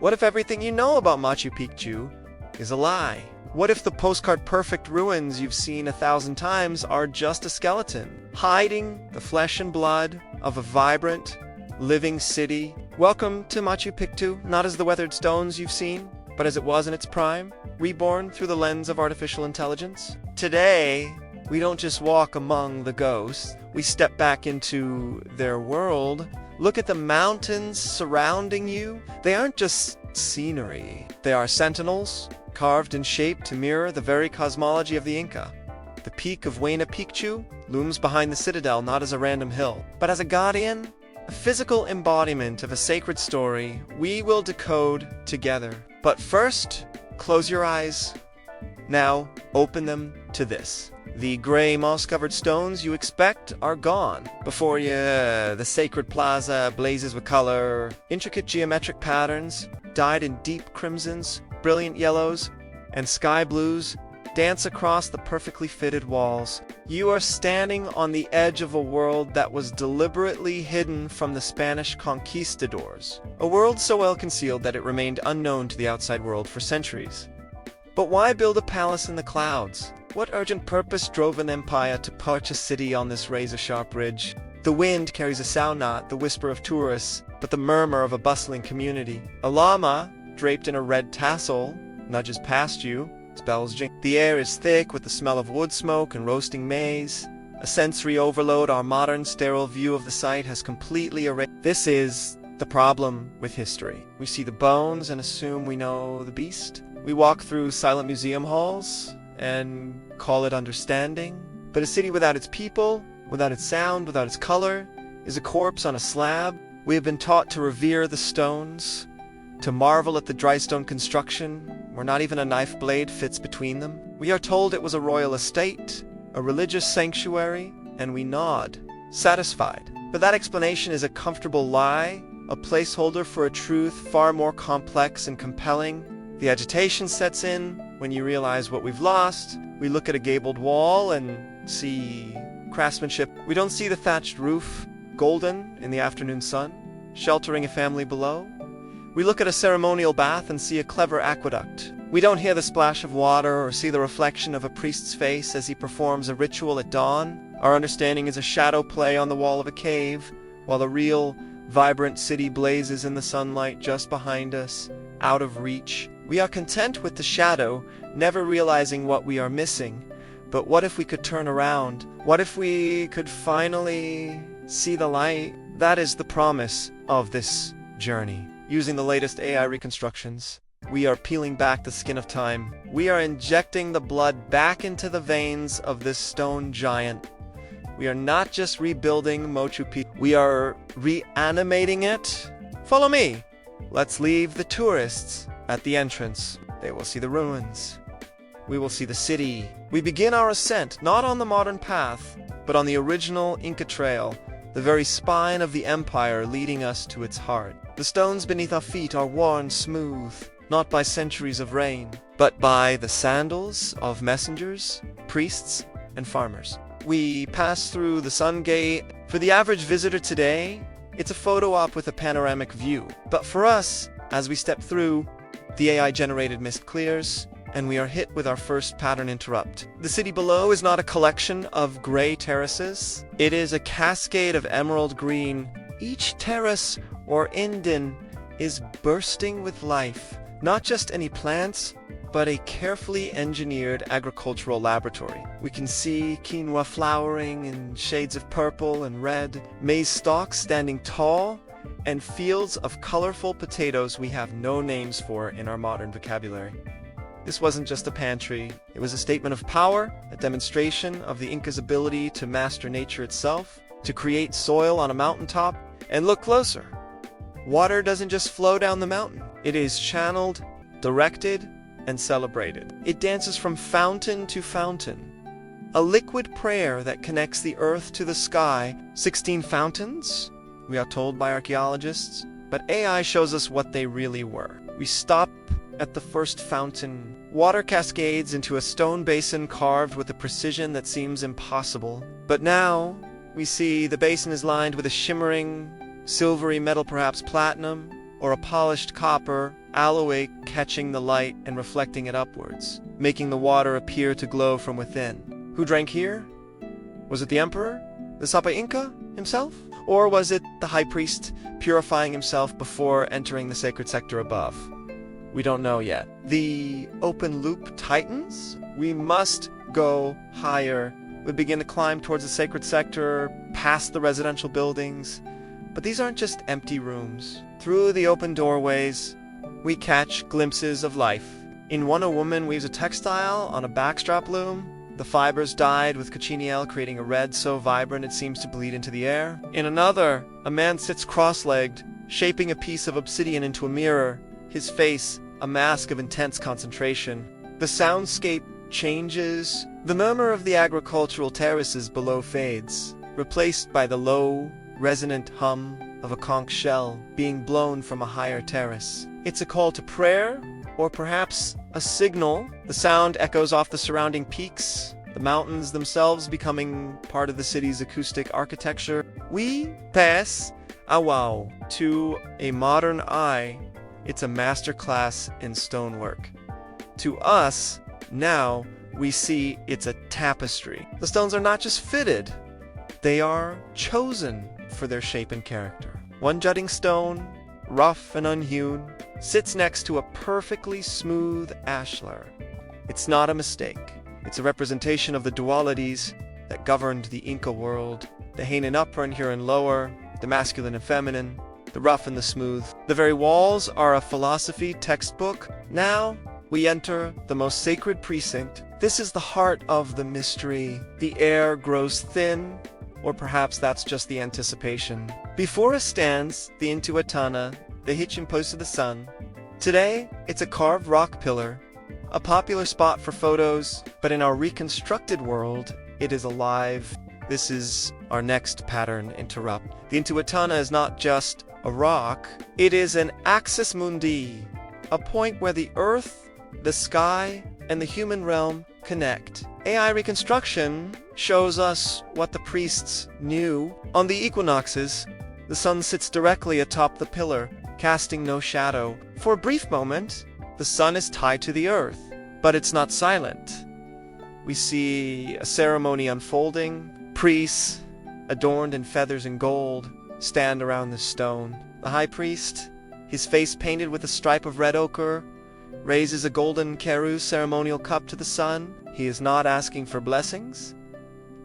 What if everything you know about Machu Picchu is a lie? What if the postcard-perfect ruins you've seen 1,000 times are just a skeleton, hiding the flesh and blood of a vibrant, living city? Welcome to Machu Picchu, not as the weathered stones you've seen, but as it was in its prime, reborn through the lens of artificial intelligence. Today, we don't just walk among the ghosts, we step back into their world. Look at the mountains surrounding you. They aren't just scenery. They are sentinels, carved in shape to mirror the very cosmology of the Inca. The peak of Machu Picchu looms behind the citadel not as a random hill, but as a guardian, a physical embodiment of a sacred story we will decode together. But first, close your eyes. Now, open them to this. The gray moss-covered stones you expect are gone. Before you, the sacred plaza blazes with color, intricate geometric patterns, dyed in deep crimsons, brilliant yellows, and sky blues, dance across the perfectly fitted walls. You are standing on the edge of a world that was deliberately hidden from the Spanish conquistadors. A world so well concealed that it remained unknown to the outside world for centuries. But why build a palace in the clouds? What urgent purpose drove an empire to perch a city on this razor-sharp ridge? The wind carries a sound, not the whisper of tourists, but the murmur of a bustling community. A llama, draped in a red tassel, nudges past you, its bells jing. The air is thick with the smell of wood smoke and roasting maize. A sensory overload our modern, sterile view of the site has completely erased. This is the problem with history. We see the bones and assume we know the beast. We walk through silent museum halls and call it understanding. But a city without its people, without its sound, without its color, is a corpse on a slab. We have been taught to revere the stones, to marvel at the dry stone construction, where not even a knife blade fits between them. We are told it was a royal estate, a religious sanctuary, and we nod, satisfied. But that explanation is a comfortable lie, a placeholder for a truth far more complex and compelling. The agitation sets in when you realize what we've lost. We look at a gabled wall and see craftsmanship. We don't see the thatched roof, golden in the afternoon sun, sheltering a family below. We look at a ceremonial bath and see a clever aqueduct. We don't hear the splash of water or see the reflection of a priest's face as he performs a ritual at dawn. Our understanding is a shadow play on the wall of a cave, while the real, vibrant city blazes in the sunlight just behind us, out of reach. We are content with the shadow, never realizing what we are missing. But what if we could turn around? What if we could finally see the light? That is the promise of this journey. Using the latest AI reconstructions, we are peeling back the skin of time. We are injecting the blood back into the veins of this stone giant. We are not just rebuilding Machu Picchu, we are reanimating it. Follow me. Let's leave the tourists at the entrance. They will see the ruins. We will see the city. We begin our ascent, not on the modern path, but on the original Inca trail, the very spine of the empire leading us to its heart. The stones beneath our feet are worn smooth, not by centuries of rain, but by the sandals of messengers, priests, and farmers. We pass through the sun gate. For the average visitor today, it's a photo op with a panoramic view. But for us, as we step through, the AI-generated mist clears, and we are hit with our first pattern interrupt. The city below is not a collection of gray terraces. It is a cascade of emerald green. Each terrace or indin is bursting with life. Not just any plants, but a carefully engineered agricultural laboratory. We can see quinoa flowering in shades of purple and red, maize stalks standing tall, and fields of colorful potatoes we have no names for in our modern vocabulary. This wasn't just a pantry. It was a statement of power, a demonstration of the Inca's ability to master nature itself, to create soil on a mountaintop. And look closer. Water doesn't just flow down the mountain. It is channeled, directed, and celebrated. It dances from fountain to fountain. A liquid prayer that connects the earth to the sky. 16 fountains, we are told by archaeologists, but AI shows us what they really were. We stop at the first fountain. Water cascades into a stone basin carved with a precision that seems impossible. But now, we see the basin is lined with a shimmering, silvery metal, perhaps platinum, or a polished copper, alloy catching the light and reflecting it upwards, making the water appear to glow from within. Who drank here? Was it the emperor? The Sapa Inca himself? Or was it the high priest purifying himself before entering the sacred sector above? We don't know yet. The open loop tightens. We must go higher. We begin to climb towards the sacred sector, past the residential buildings. But these aren't just empty rooms. Through the open doorways, we catch glimpses of life. In one, a woman weaves a textile on a backstrap loom. The fibers dyed with cochineal, creating a red so vibrant it seems to bleed into the air. In another, a man sits cross-legged, shaping a piece of obsidian into a mirror, his face a mask of intense concentration. The soundscape changes. The murmur of the agricultural terraces below fades, replaced by the low, resonant hum of a conch shell being blown from a higher terrace. It's a call to prayer, or perhaps a signal. The sound echoes off the surrounding peaks, the mountains themselves becoming part of the city's acoustic architecture. We pass Awao. To a modern eye, it's a masterclass in stonework. To us, now, we see it's a tapestry. The stones are not just fitted, they are chosen for their shape and character. One jutting stone, rough and unhewn, sits next to a perfectly smooth ashlar. It's not a mistake. It's a representation of the dualities that governed the Inca world, the Hainan upper and Huron lower, the masculine and feminine, the rough and the smooth. The very walls are a philosophy textbook. Now we enter the most sacred precinct. This is the heart of the mystery. The air grows thin, or perhaps that's just the anticipation. Before us stands the Intihuatana, the Hitchin Post of the Sun. Today, it's a carved rock pillar, a popular spot for photos, but in our reconstructed world, it is alive. This is our next pattern interrupt. The Intihuatana is not just a rock, it is an axis mundi, a point where the earth, the sky, and the human realm connect. AI reconstruction shows us what the priests knew. On the equinoxes, the sun sits directly atop the pillar, casting no shadow. For a brief moment, the sun is tied to the earth, but it's not silent. We see a ceremony unfolding. Priests, adorned in feathers and gold, stand around the stone. The high priest, his face painted with a stripe of red ochre, raises a golden Keru ceremonial cup to the sun. He is not asking for blessings.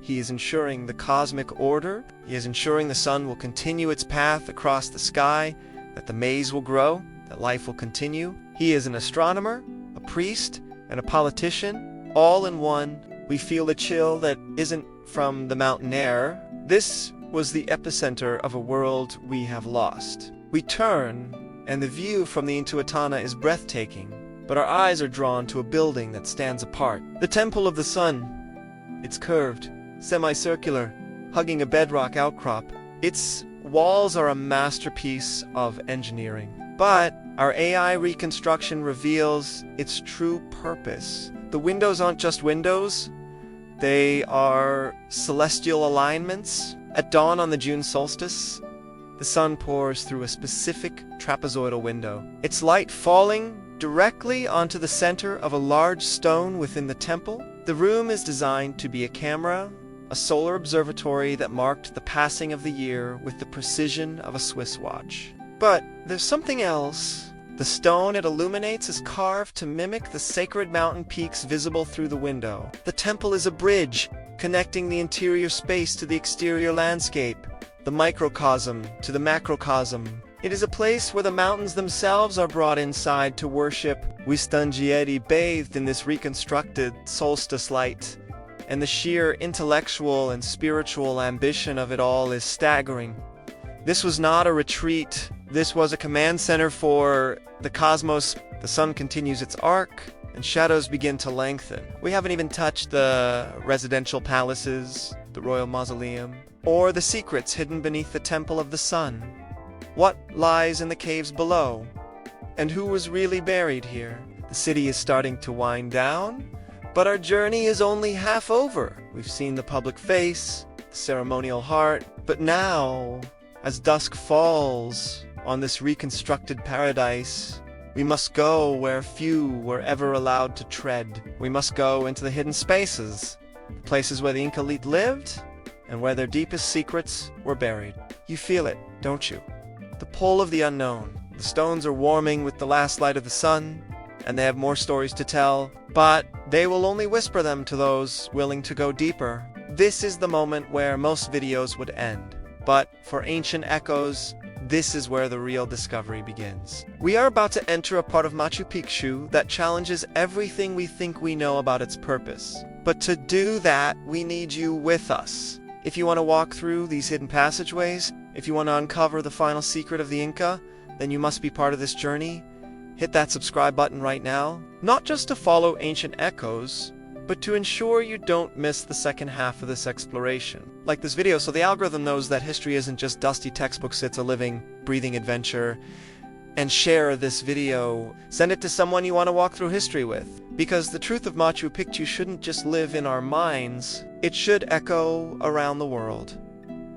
He is ensuring the cosmic order. He is ensuring the sun will continue its path across the sky, that the maize will grow, that life will continue. He is an astronomer, a priest, and a politician, all in one. We feel the chill that isn't from the mountain air. This was the epicenter of a world we have lost. We turn, and the view from the Intihuatana is breathtaking, but our eyes are drawn to a building that stands apart. The Temple of the Sun. It's curved, semicircular, hugging a bedrock outcrop. Its walls are a masterpiece of engineering. But our AI reconstruction reveals its true purpose. The windows aren't just windows, they are celestial alignments. At dawn on the June solstice, the sun pours through a specific trapezoidal window, its light falling directly onto the center of a large stone within the temple. The room is designed to be a camera, a solar observatory that marked the passing of the year with the precision of a Swiss watch. But there's something else. The stone it illuminates is carved to mimic the sacred mountain peaks visible through the window. The temple is a bridge connecting the interior space to the exterior landscape, the microcosm to the macrocosm. It is a place where the mountains themselves are brought inside to worship. Wistangieri bathed in this reconstructed solstice light, and the sheer intellectual and spiritual ambition of it all is staggering. This was not a retreat. This was a command center for the cosmos. The sun continues its arc, and shadows begin to lengthen. We haven't even touched the residential palaces, the royal mausoleum, or the secrets hidden beneath the Temple of the Sun. What lies in the caves below? And who was really buried here? The city is starting to wind down, but our journey is only half over. We've seen the public face, the ceremonial heart, but now, as dusk falls on this reconstructed paradise, We must go where few were ever allowed to tread. We must go into the hidden spaces, the places where the Inca elite lived, and where their deepest secrets were buried. You feel it, don't you? The pull of the unknown. The stones are warming with the last light of the sun, and they have more stories to tell, but they will only whisper them to those willing to go deeper. This is the moment where most videos would end, but for Ancient Echoes, this is where the real discovery begins. We are about to enter a part of Machu Picchu that challenges everything we think we know about its purpose. But to do that, we need you with us. If you want to walk through these hidden passageways, if you want to uncover the final secret of the Inca, then you must be part of this journey. Hit that subscribe button right now, not just to follow Ancient Echoes, but to ensure you don't miss the second half of this exploration. Like this video so the algorithm knows that history isn't just dusty textbooks, it's a living, breathing adventure. And share this video. Send it to someone you want to walk through history with. Because the truth of Machu Picchu shouldn't just live in our minds, it should echo around the world.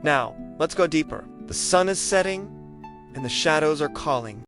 Now, let's go deeper. The sun is setting, and the shadows are calling.